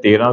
13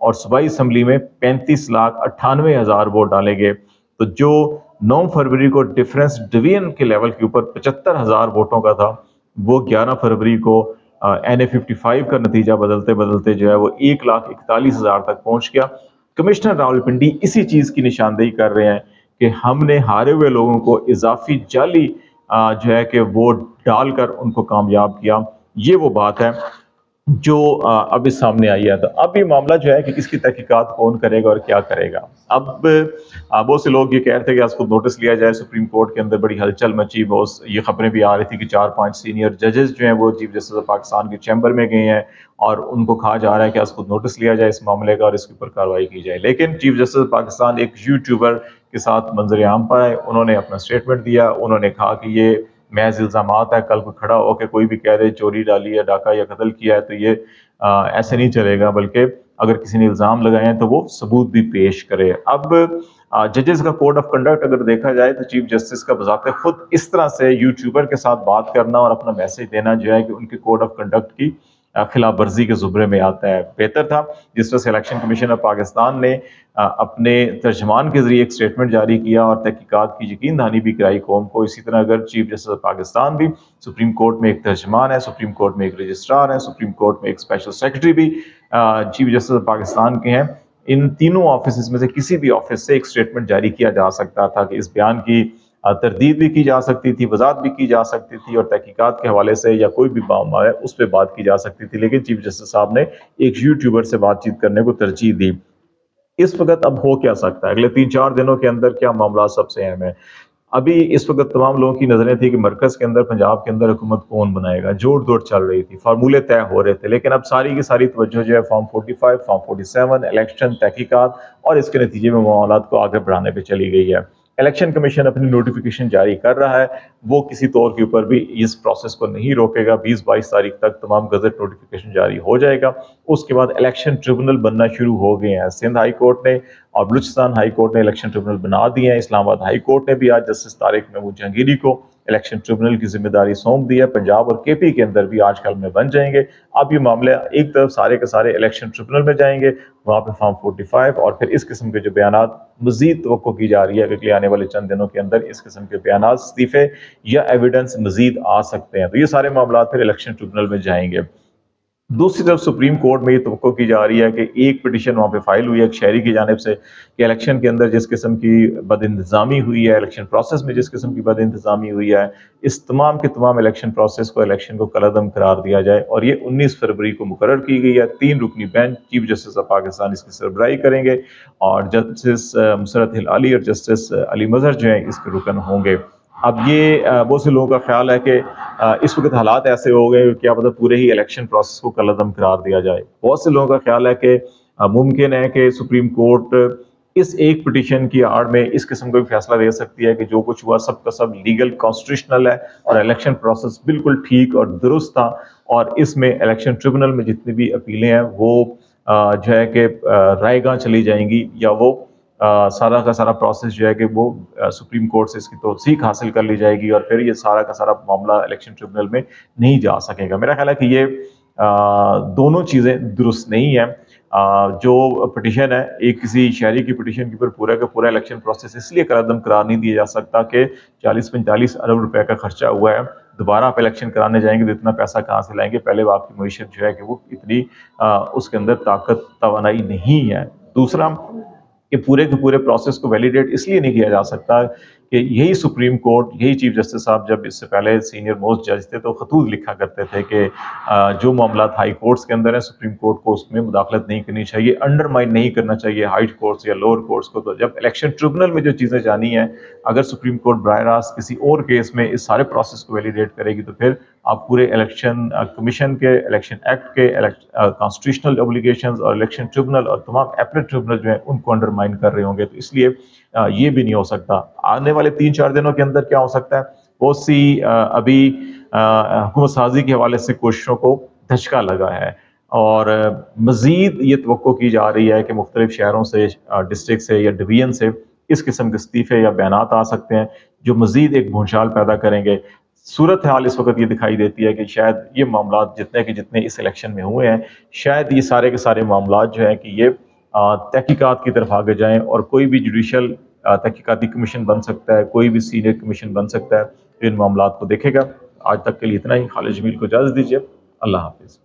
اور صوبائی اسمبلی میں 35,98,000 ووٹ ڈالے گئے. تو جو 9 فروری کو ڈیفرنس ڈویژن کے لیول کے اوپر 75,000 ووٹوں کا تھا، وہ 11 فروری کو NA55 کا نتیجہ بدلتے بدلتے جو ہے وہ 1,41,000 تک پہنچ گیا. کمشنر راولپنڈی اسی چیز کی نشاندہی کر رہے ہیں کہ ہم نے ہارے ہوئے لوگوں کو اضافی جعلی جو ہے کہ ووٹ ڈال کر ان کو کامیاب کیا. یہ وہ بات ہے جو اب اس سامنے آئی ہے. تو اب یہ معاملہ جو ہے کہ کس کی تحقیقات کون کرے گا اور کیا کرے گا. اب بہت سے لوگ یہ کہہ رہے تھے کہ اس کو نوٹس لیا جائے. سپریم کورٹ کے اندر بڑی ہلچل مچی، یہ خبریں بھی آ رہی تھی کہ 4-5 سینئر ججز جو ہیں وہ چیف جسٹس آف پاکستان کے چیمبر میں گئے ہیں اور ان کو کہا جا رہا ہے کہ اس کو نوٹس لیا جائے اس معاملے کا اور اس کے اوپر کارروائی کی جائے. لیکن چیف جسٹس آف پاکستان ایک یوٹیوبر کے ساتھ منظر عام پر آئے، انہوں نے اپنا سٹیٹمنٹ دیا. انہوں نے کہا کہ یہ محض الزامات ہے، کل کو کھڑا ہو کے کوئی بھی کہہ دے چوری ڈالی ہے، ڈاکہ یا قتل کیا ہے تو یہ ایسے نہیں چلے گا، بلکہ اگر کسی نے الزام لگائے ہیں تو وہ ثبوت بھی پیش کرے. اب ججز کا کوڈ آف کنڈکٹ اگر دیکھا جائے تو چیف جسٹس کا بذات خود اس طرح سے یوٹیوبر کے ساتھ بات کرنا اور اپنا میسج دینا جو ہے کہ ان کے کوڈ آف کنڈکٹ کی خلاف ورزی کے زمرے میں آتا ہے. بہتر تھا جس طرح سے الیکشن کمیشن آف پاکستان نے اپنے ترجمان کے ذریعے ایک سٹیٹمنٹ جاری کیا اور تحقیقات کی یقین دہانی بھی کرائی قوم کو. اسی طرح اگر چیف جسٹس آف پاکستان بھی، سپریم کورٹ میں ایک ترجمان ہے، سپریم کورٹ میں ایک رجسٹرار ہے، سپریم کورٹ میں ایک اسپیشل سیکرٹری بھی چیف جسٹس آف پاکستان کے ہیں، ان تینوں آفیسز میں سے کسی بھی آفس سے ایک سٹیٹمنٹ جاری کیا جا سکتا تھا کہ اس بیان کی تردید بھی کی جا سکتی تھی، وضاحت بھی کی جا سکتی تھی اور تحقیقات کے حوالے سے یا کوئی بھی معاملہ ہے اس پہ بات کی جا سکتی تھی. لیکن چیف جسٹس صاحب نے ایک یوٹیوبر سے بات چیت کرنے کو ترجیح دی. اس وقت اب ہو کیا سکتا ہے؟ اگلے 3-4 دنوں کے اندر کیا معاملات سب سے اہم ہیں؟ ابھی اس وقت تمام لوگوں کی نظریں تھی کہ مرکز کے اندر، پنجاب کے اندر حکومت کون بنائے گا. جوڑ توڑ چل رہی تھی، فارمولے طے ہو رہے تھے، لیکن اب ساری کی ساری توجہ جو ہے فارم 45، فارم 47، الیکشن، تحقیقات اور اس کے نتیجے میں معاملات کو آگے بڑھانے پہ چلی گئی ہے. الیکشن کمیشن اپنی نوٹیفیکیشن جاری کر رہا ہے، وہ کسی طور کے اوپر بھی اس پروسیس کو نہیں روکے گا. 20-22 تاریخ تک تمام گزٹ نوٹیفیکیشن جاری ہو جائے گا. اس کے بعد الیکشن ٹریبونل بننا شروع ہو گئے ہیں. سندھ ہائی کورٹ نے اور بلوچستان ہائی کورٹ نے الیکشن ٹریبونل بنا دیے ہیں. اسلام آباد ہائی کورٹ نے بھی آج جسٹس طارق محمود جہانگیری کو الیکشن ٹریبونل کی ذمہ داری سونپ دی ہے. پنجاب اور KP کے اندر بھی آج کل میں بن جائیں گے. اب یہ معاملے ایک طرف سارے کے سارے الیکشن ٹریبونل میں جائیں گے، وہاں پہ فارم 45 اور پھر اس قسم کے جو بیانات مزید توقع کی جا رہی ہے کہ آنے والے چند دنوں کے اندر اس قسم کے بیانات، استعفے یا ایویڈنس مزید آ سکتے ہیں. تو یہ سارے معاملات پھر الیکشن ٹریبونل میں جائیں گے. دوسری طرف سپریم کورٹ میں یہ توقع کی جا رہی ہے کہ ایک پٹیشن وہاں پہ فائل ہوئی ہے ایک شہری کی جانب سے کہ الیکشن کے اندر جس قسم کی بد انتظامی ہوئی ہے، الیکشن پروسیس میں جس قسم کی بد انتظامی ہوئی ہے، اس تمام کے تمام الیکشن پروسیس کو، الیکشن کو کالعدم قرار دیا جائے. اور یہ 19 فروری کو مقرر کی گئی ہے. 3 رکنی bench chief justice of Pakistan اس کی سربراہی کریں گے اور جسٹس مسرت ہلالی اور جسٹس علی مظہر جو ہیں اس کے رکن ہوں گے. اب یہ بہت سے لوگوں کا خیال ہے کہ اس وقت حالات ایسے ہو گئے کیا پتہ پورے ہی الیکشن پروسیس کو کالعدم قرار دیا جائے. بہت سے لوگوں کا خیال ہے کہ ممکن ہے کہ سپریم کورٹ اس ایک پٹیشن کی آڑ میں اس قسم کا بھی فیصلہ دے سکتی ہے کہ جو کچھ ہوا سب کا سب لیگل کانسٹیٹیوشنل ہے اور الیکشن پروسیس بالکل ٹھیک اور درست تھا، اور اس میں الیکشن ٹریبونل میں جتنی بھی اپیلیں ہیں وہ جو ہے کہ رائے گاہ چلی جائیں گی، یا وہ سارا کا سارا پروسیس جو ہے کہ وہ سپریم کورٹ سے اس کی توثیق حاصل کر لی جائے گی اور پھر یہ سارا کا سارا معاملہ الیکشن ٹریبونل میں نہیں جا سکے گا. میرا خیال ہے کہ یہ دونوں چیزیں درست نہیں ہیں. جو پٹیشن ہے ایک کسی شہری کی پٹیشن کے اوپر پورا کا پورا الیکشن پروسیس اس لیے قرارداد قرار نہیں دیا جا سکتا کہ 40-45 ارب روپے کا خرچہ ہوا ہے، دوبارہ آپ الیکشن کرانے جائیں گے تو اتنا پیسہ کہاں سے لائیں گے؟ پہلے وہ آپ کی معیشت جو ہے کہ وہ اتنی اس کے اندر طاقت توانائی نہیں ہے. دوسرا کہ پورے کے پورے پروسیس کو ویلیڈیٹ اس لیے نہیں کیا جا سکتا کہ یہی سپریم کورٹ، یہی چیف جسٹس صاحب جب اس سے پہلے سینئر موسٹ جج تھے تو خطوط لکھا کرتے تھے کہ جو معاملات ہائی کورٹس کے اندر ہیں سپریم کورٹ کو اس میں مداخلت نہیں کرنی چاہیے، انڈرمائن نہیں کرنا چاہیے ہائی کورٹس یا لوور کورٹس کو. تو جب الیکشن ٹریبونل میں جو چیزیں جانی ہیں، اگر سپریم کورٹ براہ راست کسی اور کیس میں اس سارے پروسیس کو ویلیڈیٹ کرے گی تو پھر آپ پورے الیکشن کمیشن کے، الیکشن ایکٹ کے، کانسٹیٹیوشنل اوبلیگیشنز اور الیکشن ٹریبونل اور تمام اپیلیٹ ٹریبونل جو ہیں ان کو انڈرمائن کر رہے ہوں گے. تو اس لیے یہ بھی نہیں ہو سکتا. آنے والے 3-4 دنوں کے اندر کیا ہو سکتا ہے؟ بہت سی ابھی حکومت سازی کے حوالے سے کوششوں کو دھچکا لگا ہے اور مزید یہ توقع کی جا رہی ہے کہ مختلف شہروں سے، ڈسٹرکٹ سے یا ڈویژن سے اس قسم کے استعفے یا بیانات آ سکتے ہیں جو مزید ایک بھونچال پیدا کریں گے. صورتحال اس وقت یہ دکھائی دیتی ہے کہ شاید یہ معاملات جتنے اس الیکشن میں ہوئے ہیں، شاید یہ سارے کے سارے معاملات جو ہیں کہ یہ تحقیقات کی طرف آگے جائیں، اور کوئی بھی جوڈیشل تحقیقاتی کمیشن بن سکتا ہے، کوئی بھی سینئر کمیشن بن سکتا ہے، ان معاملات کو دیکھے گا۔ آج تک کے لیے اتنا ہی۔ خالد جمیل کو اجازت دیجیے، اللہ حافظ۔